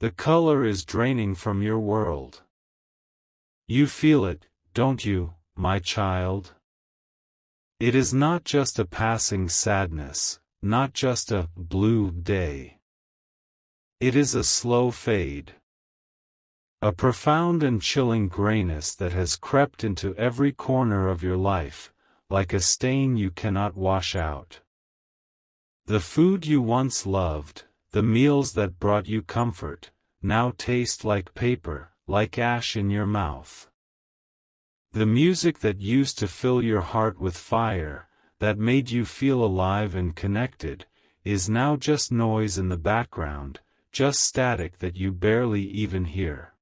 The color is draining from your world. You feel it, don't you, my child? It is not just a passing sadness, not just a blue day. It is a slow fade. A profound and chilling grayness that has crept into every corner of your life, like a stain you cannot wash out. The food you once loved, the meals that brought you comfort, now taste like paper, like ash in your mouth. The music that used to fill your heart with fire, that made you feel alive and connected, is now just noise in the background, just static that you barely even hear.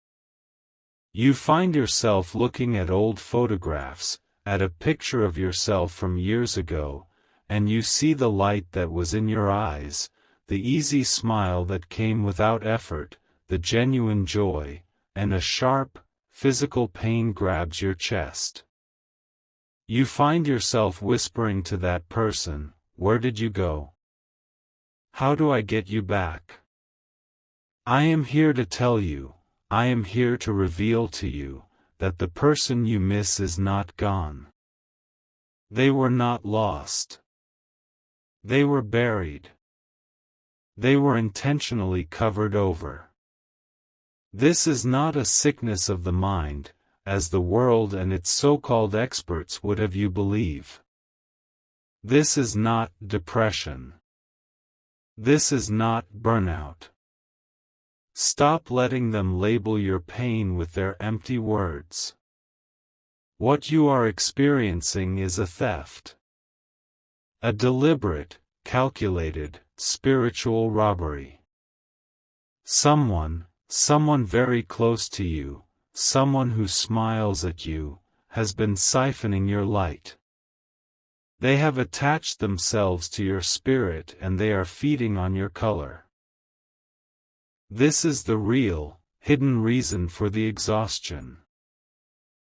You find yourself looking at old photographs, at a picture of yourself from years ago, and you see the light that was in your eyes, the easy smile that came without effort, the genuine joy, and a sharp, physical pain grabs your chest. You find yourself whispering to that person, "Where did you go? How do I get you back?" I am here to tell you, I am here to reveal to you, that the person you miss is not gone. They were not lost. They were buried. They were intentionally covered over. This is not a sickness of the mind, as the world and its so-called experts would have you believe. This is not depression. This is not burnout. Stop letting them label your pain with their empty words. What you are experiencing is a theft. A deliberate, calculated, spiritual robbery. Someone very close to you, someone who smiles at you, has been siphoning your light. They have attached themselves to your spirit and they are feeding on your color. This is the real, hidden reason for the exhaustion.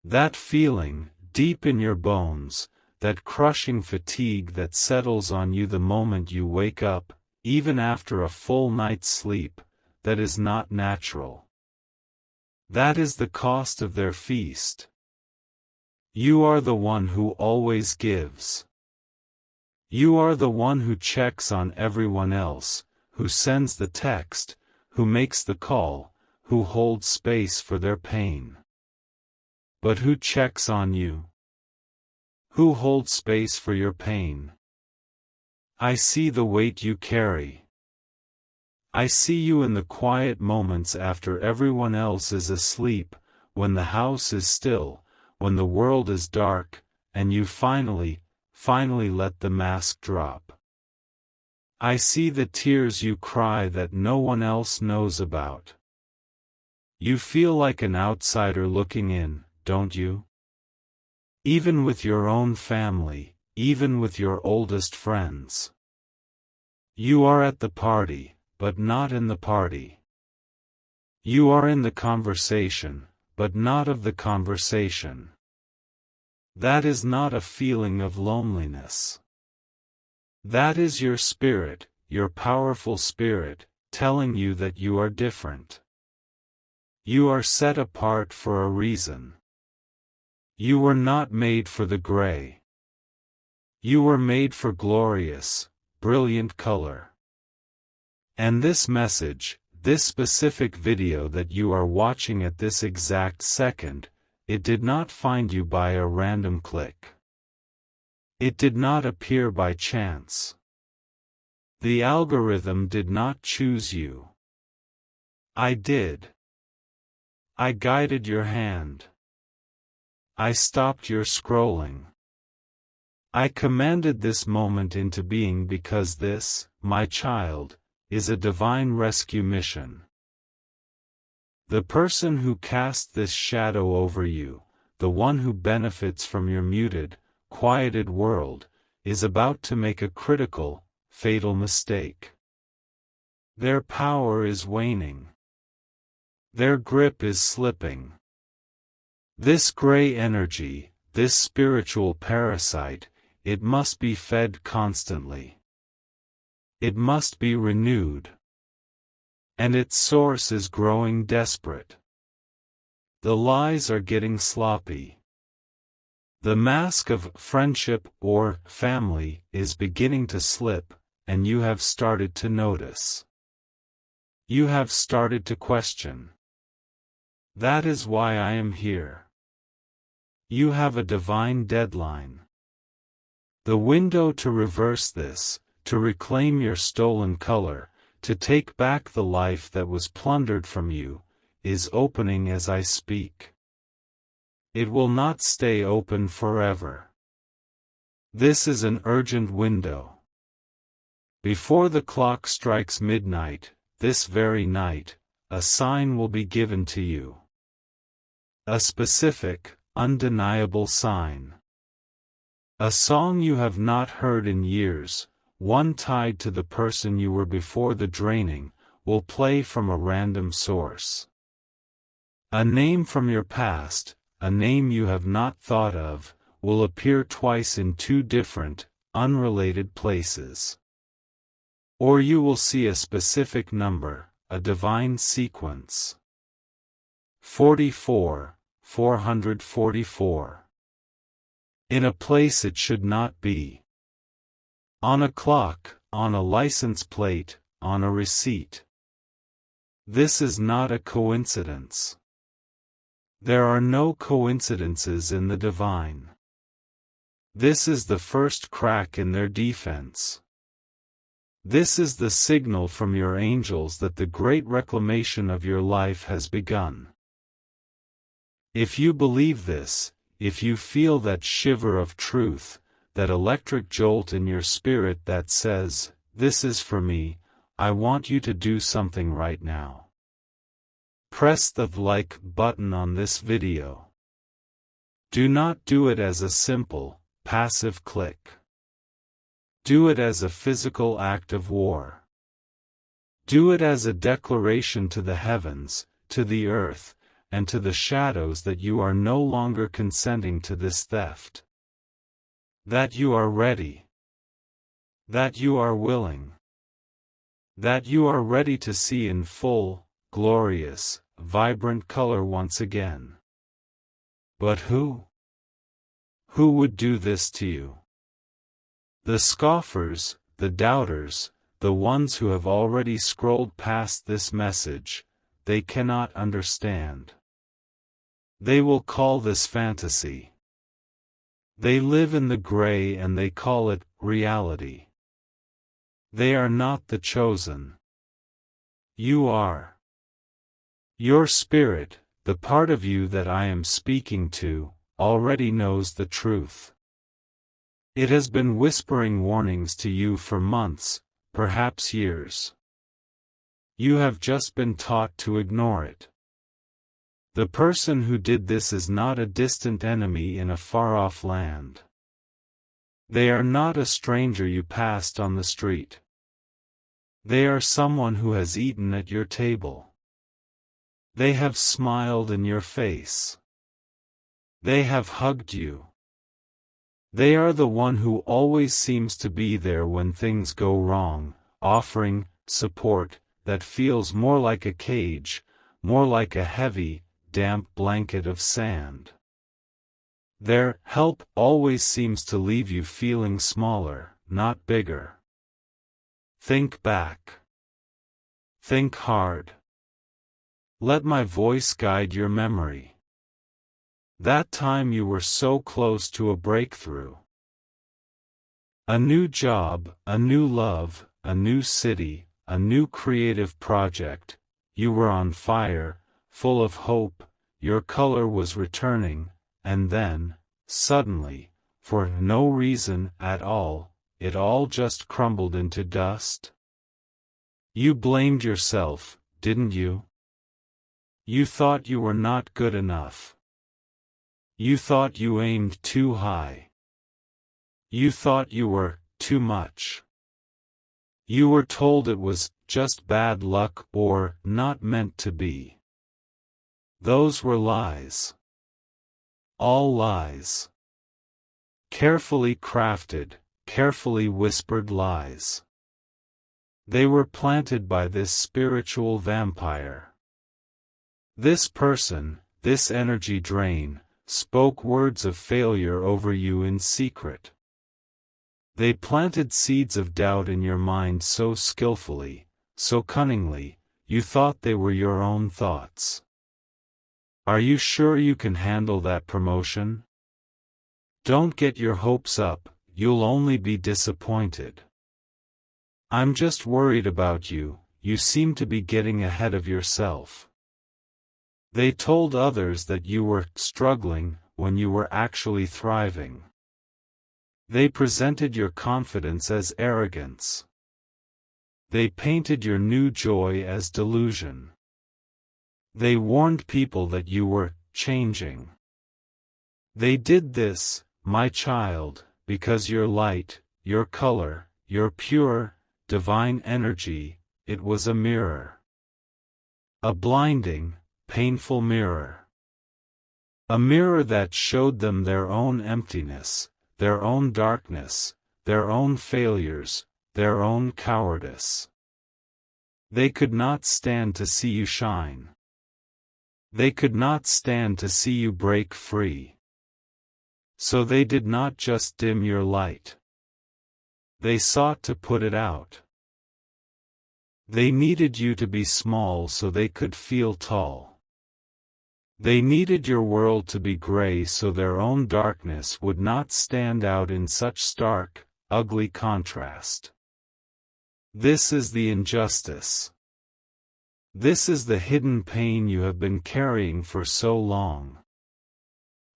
That feeling, deep in your bones, that crushing fatigue that settles on you the moment you wake up, even after a full night's sleep, that is not natural. That is the cost of their feast. You are the one who always gives. You are the one who checks on everyone else, who sends the text, who makes the call, who holds space for their pain. But who checks on you? Who holds space for your pain? I see the weight you carry. I see you in the quiet moments after everyone else is asleep, when the house is still, when the world is dark, and you finally let the mask drop. I see the tears you cry that no one else knows about. You feel like an outsider looking in, don't you? Even with your own family, even with your oldest friends. You are at the party, but not in the party. You are in the conversation, but not of the conversation. That is not a feeling of loneliness. That is your spirit, your powerful spirit, telling you that you are different. You are set apart for a reason. You were not made for the gray. You were made for glorious, brilliant color. And this message, this specific video that you are watching at this exact second, it did not find you by a random click. It did not appear by chance. The algorithm did not choose you. I did. I guided your hand. I stopped your scrolling. I commanded this moment into being because this, my child, is a divine rescue mission. The person who cast this shadow over you, the one who benefits from your muted, quieted world, is about to make a critical, fatal mistake. Their power is waning. Their grip is slipping. This gray energy, this spiritual parasite, it must be fed constantly. It must be renewed. and its source is growing desperate. The lies are getting sloppy. The mask of friendship or family is beginning to slip, and you have started to notice. You have started to question. That is why I am here. You have a divine deadline. The window to reverse this, to reclaim your stolen color, to take back the life that was plundered from you, is opening as I speak. It will not stay open forever. This is an urgent window. Before the clock strikes midnight, this very night, a sign will be given to you. A specific, undeniable sign. A song you have not heard in years, one tied to the person you were before the draining, will play from a random source. A name from your past, a name you have not thought of, will appear twice in two different, unrelated places. Or you will see a specific number, a divine sequence. 44, 444. In a place it should not be. On a clock, on a license plate, on a receipt. This is not a coincidence. There are no coincidences in the divine. This is the first crack in their defense. This is the signal from your angels that the great reclamation of your life has begun. If you believe this, if you feel that shiver of truth, that electric jolt in your spirit that says, "This is for me," I want you to do something right now. Press the like button on this video. Do not do it as a simple, passive click. Do it as a physical act of war. Do it as a declaration to the heavens, to the earth, and to the shadows that you are no longer consenting to this theft. That you are ready. That you are willing. That you are ready to see in full, glorious, vibrant color once again. But who? Who would do this to you? The scoffers, the doubters, the ones who have already scrolled past this message, they cannot understand. They will call this fantasy. They live in the gray and they call it reality. They are not the chosen. You are. Your spirit, the part of you that I am speaking to, already knows the truth. It has been whispering warnings to you for months, perhaps years. You have just been taught to ignore it. The person who did this is not a distant enemy in a far-off land. They are not a stranger you passed on the street. They are someone who has eaten at your table. They have smiled in your face. They have hugged you. They are the one who always seems to be there when things go wrong, offering support that feels more like a cage, more like a heavy, damp blanket of sand. Their help always seems to leave you feeling smaller, not bigger. Think back. Think hard. Let my voice guide your memory. That time you were so close to a breakthrough. A new job, a new love, a new city, a new creative project. You were on fire, full of hope, your color was returning, and then, suddenly, for no reason at all, it all just crumbled into dust. You blamed yourself, didn't you? You thought you were not good enough. You thought you aimed too high. You thought you were too much. You were told it was just bad luck or not meant to be. Those were lies. All lies. Carefully crafted, carefully whispered lies. They were planted by this spiritual vampire. This person, this energy drain, spoke words of failure over you in secret. They planted seeds of doubt in your mind so skillfully, so cunningly, you thought they were your own thoughts. Are you sure you can handle that promotion? Don't get your hopes up, you'll only be disappointed. I'm just worried about you, you seem to be getting ahead of yourself. They told others that you were struggling when you were actually thriving. They presented your confidence as arrogance. They painted your new joy as delusion. They warned people that you were changing. They did this, my child, because your light, your color, your pure, divine energy, it was a mirror. A blinding, painful mirror. A mirror that showed them their own emptiness, their own darkness, their own failures, their own cowardice. They could not stand to see you shine. They could not stand to see you break free. So they did not just dim your light. They sought to put it out. They needed you to be small so they could feel tall. They needed your world to be gray so their own darkness would not stand out in such stark, ugly contrast. This is the injustice. This is the hidden pain you have been carrying for so long.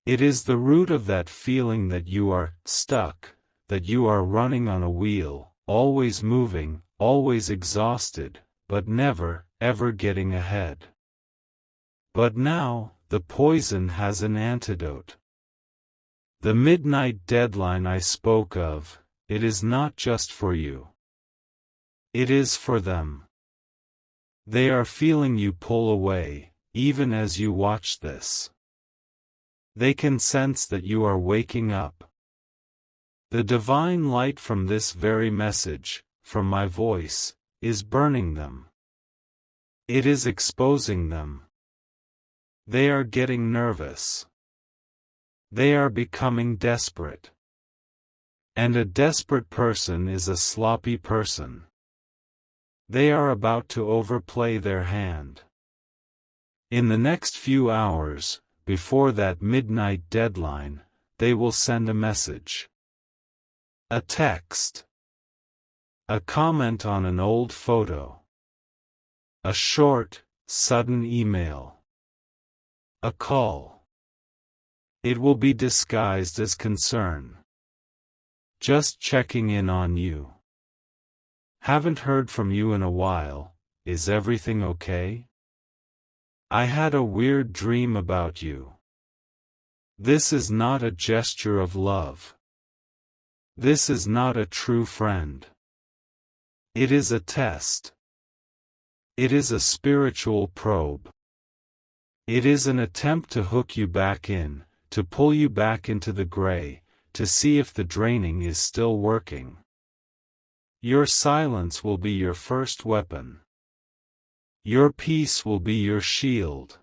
It is the root of that feeling that you are stuck, that you are running on a wheel, always moving, always exhausted, but never, ever getting ahead. But now, the poison has an antidote. The midnight deadline I spoke of, it is not just for you. It is for them. They are feeling you pull away, even as you watch this. They can sense that you are waking up. The divine light from this very message, from my voice, is burning them. It is exposing them. They are getting nervous. They are becoming desperate. And a desperate person is a sloppy person. They are about to overplay their hand. In the next few hours, before that midnight deadline, they will send a message. A text. A comment on an old photo. A short, sudden email. A call. It will be disguised as concern. Just checking in on you. Haven't heard from you in a while, is everything okay? I had a weird dream about you. This is not a gesture of love. This is not a true friend. It is a test. It is a spiritual probe. It is an attempt to hook you back in, to pull you back into the gray, to see if the draining is still working. Your silence will be your first weapon. Your peace will be your shield.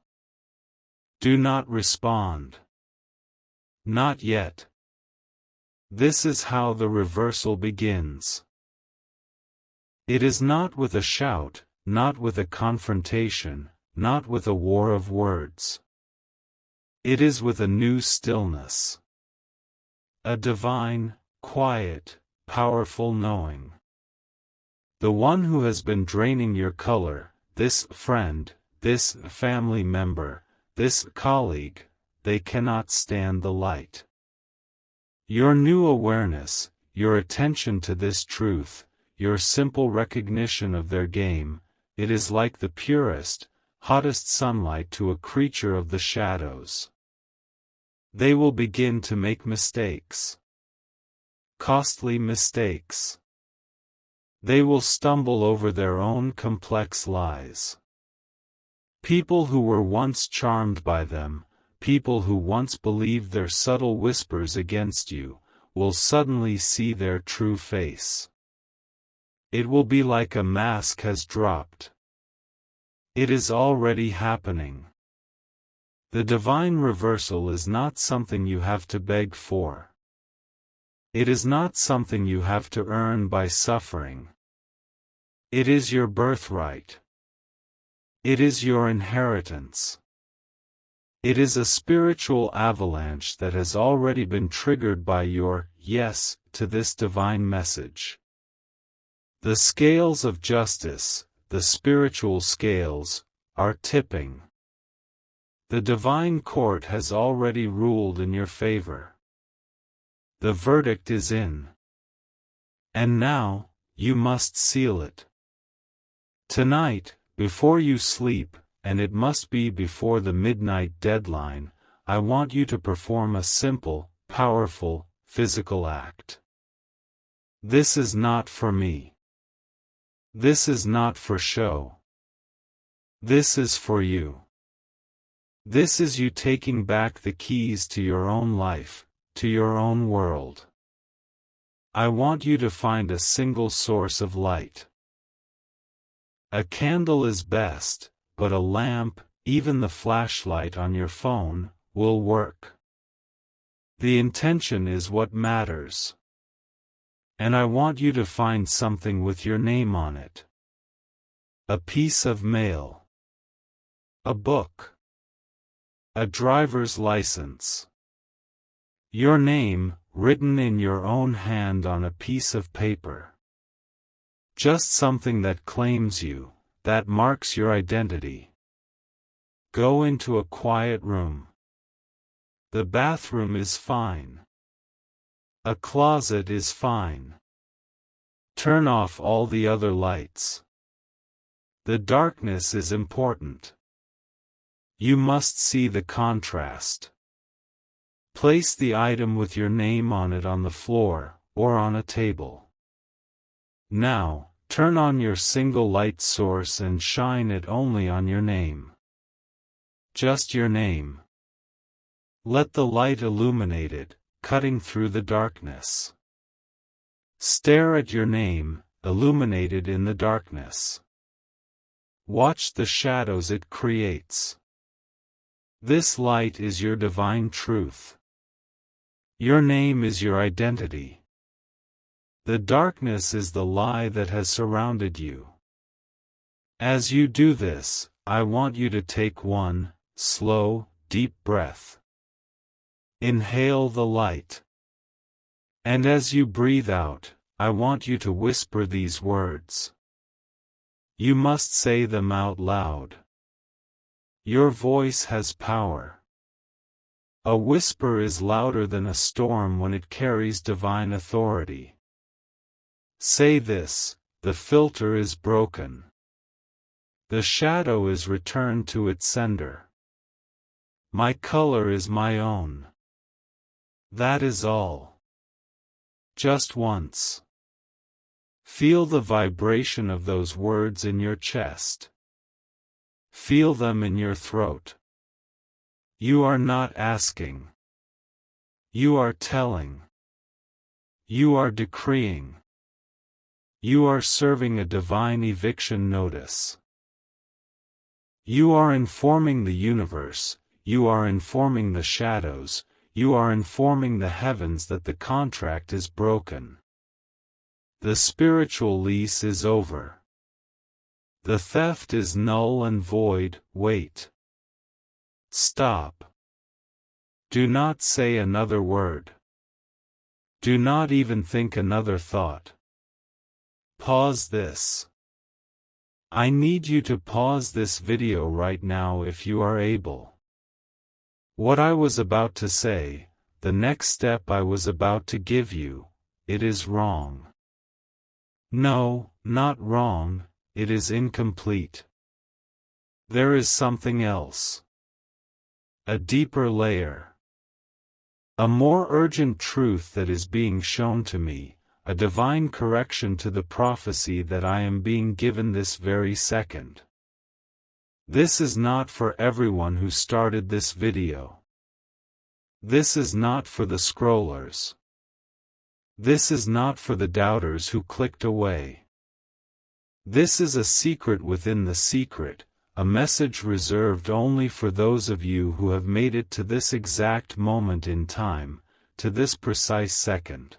Do not respond. Not yet. This is how the reversal begins. It is not with a shout, not with a confrontation, not with a war of words. It is with a new stillness. A divine, quiet, powerful knowing. The one who has been draining your color, this friend, this family member, this colleague, they cannot stand the light. Your new awareness, your attention to this truth, your simple recognition of their game, it is like the purest, hottest sunlight to a creature of the shadows. They will begin to make mistakes. Costly mistakes. They will stumble over their own complex lies. People who were once charmed by them, people who once believed their subtle whispers against you, will suddenly see their true face. It will be like a mask has dropped. It is already happening. The divine reversal is not something you have to beg for. It is not something you have to earn by suffering. It is your birthright. It is your inheritance. It is a spiritual avalanche that has already been triggered by your yes to this divine message. The scales of justice, the spiritual scales, are tipping. The divine court has already ruled in your favor. The verdict is in. And now, you must seal it. Tonight, before you sleep, and it must be before the midnight deadline, I want you to perform a simple, powerful, physical act. This is not for me. This is not for show. This is for you. This is you taking back the keys to your own life, to your own world. I want you to find a single source of light. A candle is best, but a lamp, even the flashlight on your phone, will work. The intention is what matters. And I want you to find something with your name on it. A piece of mail. A book. A driver's license. Your name, written in your own hand on a piece of paper. Just something that claims you, that marks your identity. Go into a quiet room. The bathroom is fine. A closet is fine. Turn off all the other lights. The darkness is important. You must see the contrast. Place the item with your name on it on the floor, or on a table. Now, turn on your single light source and shine it only on your name. Just your name. Let the light illuminate it, cutting through the darkness. Stare at your name, illuminated in the darkness. Watch the shadows it creates. This light is your divine truth. Your name is your identity. The darkness is the lie that has surrounded you. As you do this, I want you to take one slow, deep breath. Inhale the light. And as you breathe out, I want you to whisper these words. You must say them out loud. Your voice has power. A whisper is louder than a storm when it carries divine authority. Say this: the filter is broken. The shadow is returned to its sender. My color is my own. That is all. Just once. Feel the vibration of those words in your chest. Feel them in your throat. You are not asking. You are telling. You are decreeing. You are serving a divine eviction notice. You are informing the universe, you are informing the shadows, you are informing the heavens that the contract is broken. The spiritual lease is over. The theft is null and void. Wait. Stop. Do not say another word. Do not even think another thought. Pause this. I need you to pause this video right now if you are able. What I was about to say, the next step I was about to give you, it is wrong. No, not wrong, it is incomplete. There is something else. A deeper layer. A more urgent truth that is being shown to me, a divine correction to the prophecy that I am being given this very second. This is not for everyone who started this video. This is not for the scrollers. This is not for the doubters who clicked away. This is a secret within the secret, a message reserved only for those of you who have made it to this exact moment in time, to this precise second.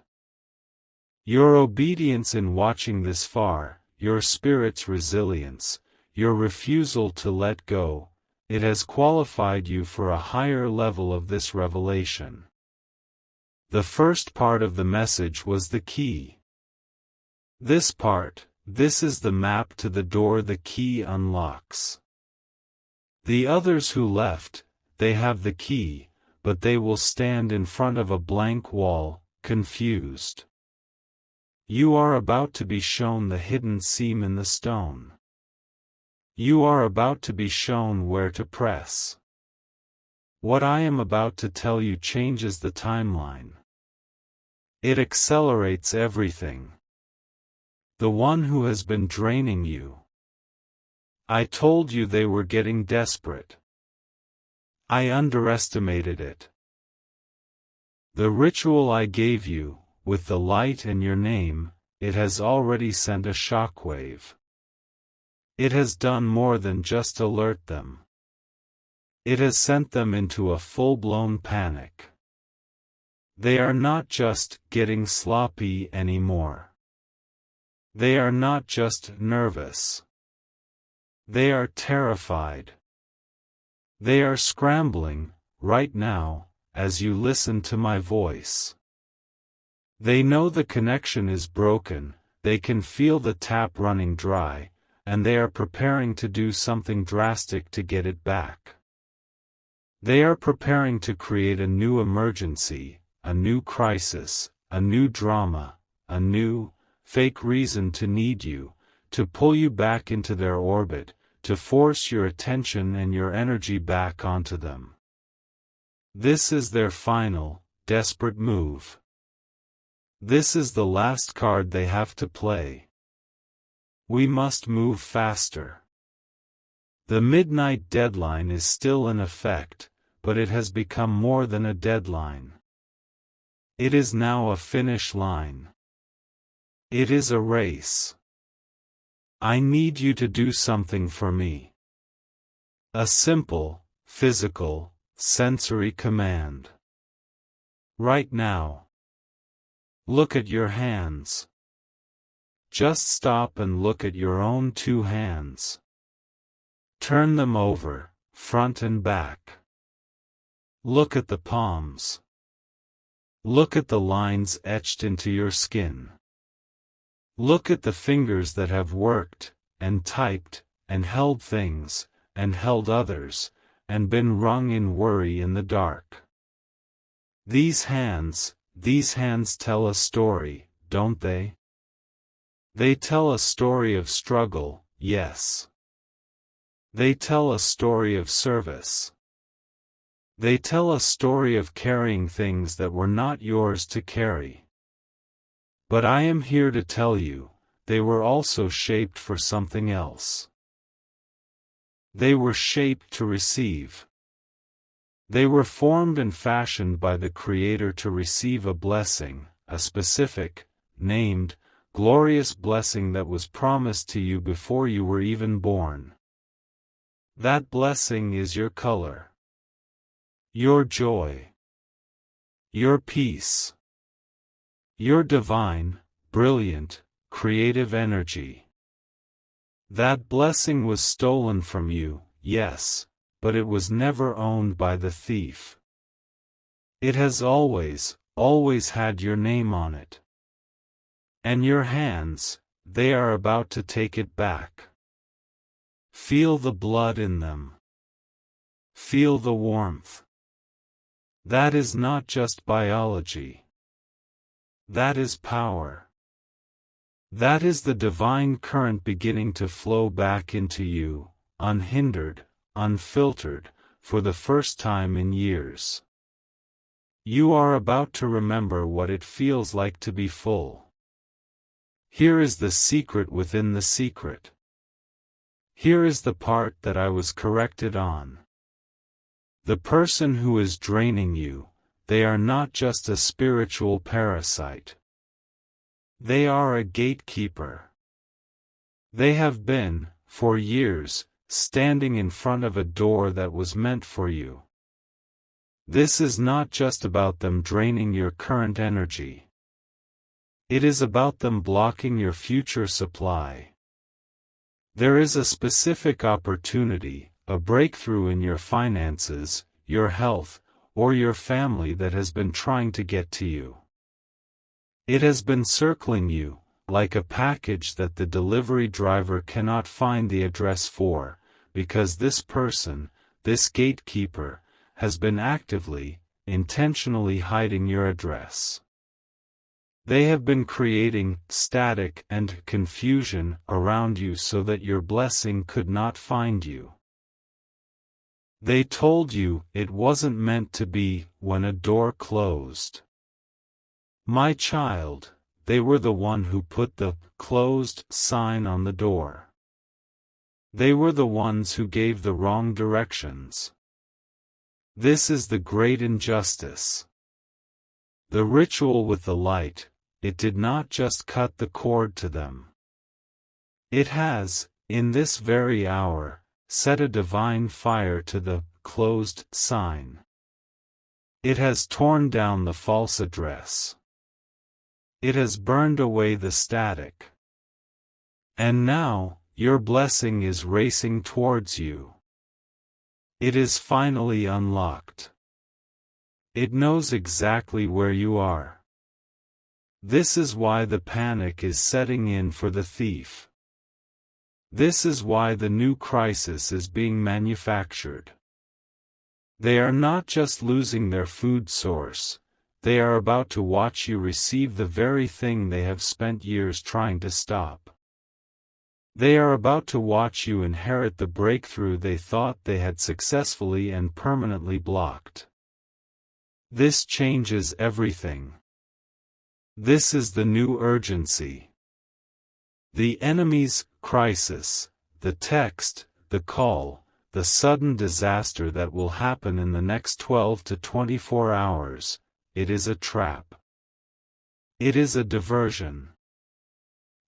Your obedience in watching this far, your spirit's resilience, your refusal to let go, it has qualified you for a higher level of this revelation. The first part of the message was the key. This part, this is the map to the door the key unlocks. The others who left, they have the key, but they will stand in front of a blank wall, confused. You are about to be shown the hidden seam in the stone. You are about to be shown where to press. What I am about to tell you changes the timeline. It accelerates everything. The one who has been draining you. I told you they were getting desperate. I underestimated it. The ritual I gave you, with the light and your name, it has already sent a shockwave. It has done more than just alert them. It has sent them into a full-blown panic. They are not just getting sloppy anymore. They are not just nervous. They are terrified. They are scrambling, right now, as you listen to my voice. They know the connection is broken, they can feel the tap running dry, and they are preparing to do something drastic to get it back. They are preparing to create a new emergency, a new crisis, a new drama, a new, fake reason to need you, to pull you back into their orbit, to force your attention and your energy back onto them. This is their final, desperate move. This is the last card they have to play. We must move faster. The midnight deadline is still in effect, but it has become more than a deadline. It is now a finish line. It is a race. I need you to do something for me. A simple, physical, sensory command. Right now. Look at your hands. Just stop and look at your own two hands. Turn them over, front and back. Look at the palms. Look at the lines etched into your skin. Look at the fingers that have worked, and typed, and held things, and held others, and been wrung in worry in the dark. These hands tell a story, don't they? They tell a story of struggle, yes. They tell a story of service. They tell a story of carrying things that were not yours to carry. But I am here to tell you, they were also shaped for something else. They were shaped to receive. They were formed and fashioned by the Creator to receive a blessing, a specific, named, glorious blessing that was promised to you before you were even born. That blessing is your color. Your joy. Your peace. Your divine, brilliant, creative energy. That blessing was stolen from you, yes, but it was never owned by the thief. It has always had your name on it. And your hands, they are about to take it back. Feel the blood in them. Feel the warmth. That is not just biology. That is power. That is the divine current beginning to flow back into you, unhindered, unfiltered, for the first time in years. You are about to remember what it feels like to be full. Here is the secret within the secret. Here is the part that I was corrected on. The person who is draining you, they are not just a spiritual parasite. They are a gatekeeper. They have been, for years, standing in front of a door that was meant for you. This is not just about them draining your current energy. It is about them blocking your future supply. There is a specific opportunity, a breakthrough in your finances, your health, or your family that has been trying to get to you. It has been circling you, like a package that the delivery driver cannot find the address for, because this person, this gatekeeper, has been actively, intentionally hiding your address. They have been creating static and confusion around you so that your blessing could not find you. They told you it wasn't meant to be when a door closed. My child, they were the one who put the closed sign on the door. They were the ones who gave the wrong directions. This is the great injustice. The ritual with the light, it did not just cut the cord to them. It has, in this very hour, set a divine fire to the closed sign. It has torn down the false address. It has burned away the static. And now, your blessing is racing towards you. It is finally unlocked. It knows exactly where you are. This is why the panic is setting in for the thief. This is why the new crisis is being manufactured. They are not just losing their food source, they are about to watch you receive the very thing they have spent years trying to stop. They are about to watch you inherit the breakthrough they thought they had successfully and permanently blocked. This changes everything. This is the new urgency. The enemy's crisis, the text, the call, the sudden disaster that will happen in the next 12 to 24 hours, it is a trap. It is a diversion.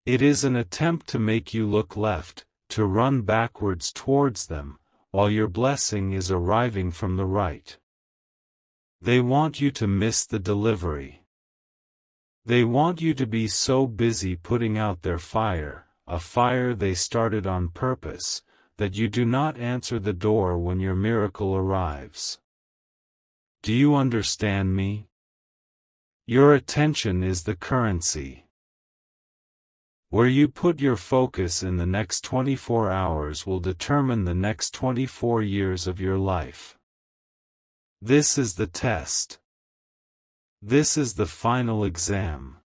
It is an attempt to make you look left, to run backwards towards them, while your blessing is arriving from the right. They want you to miss the delivery. They want you to be so busy putting out their fire, a fire they started on purpose, that you do not answer the door when your miracle arrives. Do you understand me? Your attention is the currency. Where you put your focus in the next 24 hours will determine the next 24 years of your life. This is the test. This is the final exam.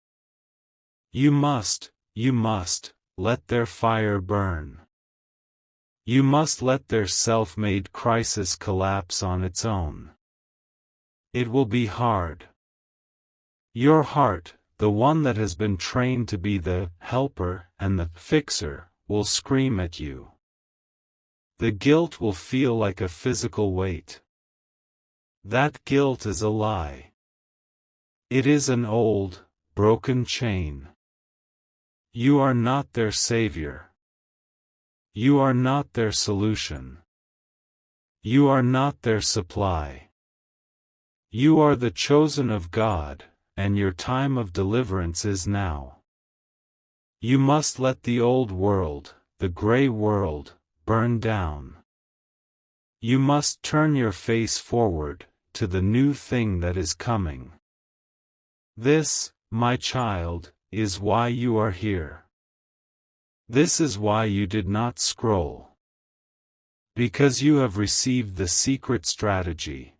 You must let their fire burn. You must let their self-made crisis collapse on its own. It will be hard. Your heart, the one that has been trained to be the helper and the fixer, will scream at you. The guilt will feel like a physical weight. That guilt is a lie. It is an old, broken chain. You are not their savior. You are not their solution. You are not their supply. You are the chosen of God, and your time of deliverance is now. You must let the old world, the gray world, burn down. You must turn your face forward, to the new thing that is coming. This, my child, is why you are here. This is why you did not scroll. Because you have received the secret strategy.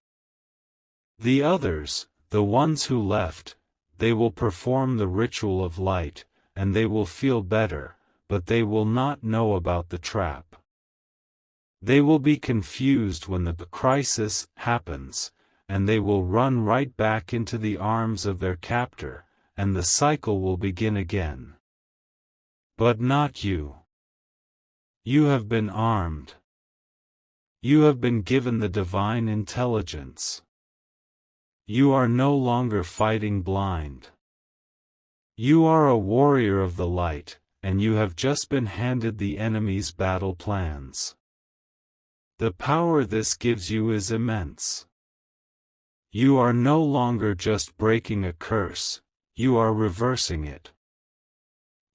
The others, the ones who left, they will perform the ritual of light, and they will feel better, but they will not know about the trap. They will be confused when the crisis happens, and they will run right back into the arms of their captor, and the cycle will begin again. But not you. You have been armed. You have been given the divine intelligence. You are no longer fighting blind. You are a warrior of the light, and you have just been handed the enemy's battle plans. The power this gives you is immense. You are no longer just breaking a curse, you are reversing it.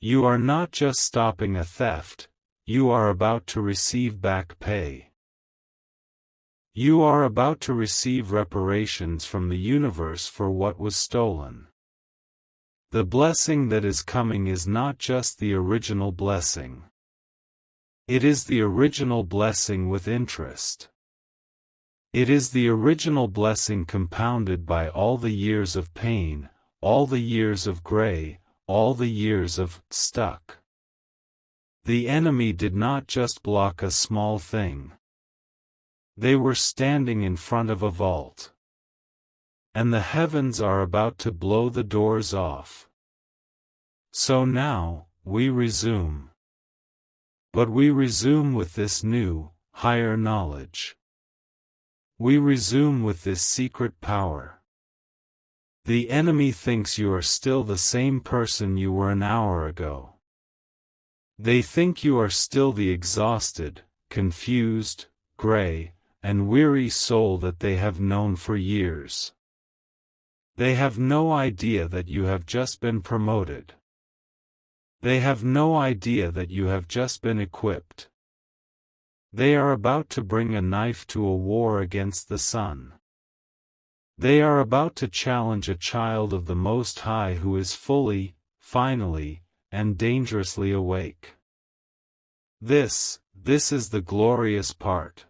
You are not just stopping a theft, you are about to receive back pay. You are about to receive reparations from the universe for what was stolen. The blessing that is coming is not just the original blessing. It is the original blessing with interest. It is the original blessing compounded by all the years of pain, all the years of gray, all the years of stuck. The enemy did not just block a small thing. They were standing in front of a vault. And the heavens are about to blow the doors off. So now, we resume. But we resume with this new, higher knowledge. We resume with this secret power. The enemy thinks you are still the same person you were an hour ago. They think you are still the exhausted, confused, gray, and weary soul that they have known for years. They have no idea that you have just been promoted. They have no idea that you have just been equipped. They are about to bring a knife to a war against the sun. They are about to challenge a child of the Most High who is fully, finally, and dangerously awake. This is the glorious part.